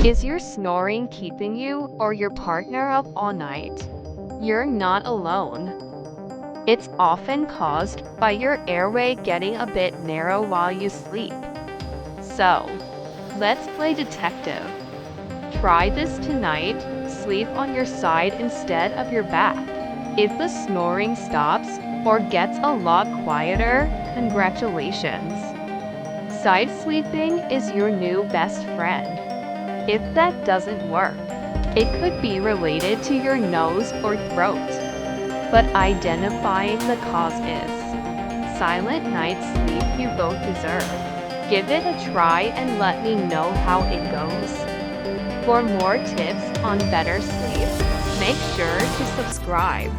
Is your snoring keeping you or your partner up all night? You're not alone. It's often caused by your airway getting a bit narrow while you sleep. So, let's play detective. Try this tonight. Sleep on your side instead of your back. If the snoring stops or gets a lot quieter, congratulations. Side sleeping is your new best friend. If that doesn't work, it could be related to your nose or throat, but identifying the cause is silent night sleep you both deserve. Give it a try and let me know how it goes. For more tips on better sleep, make sure to subscribe.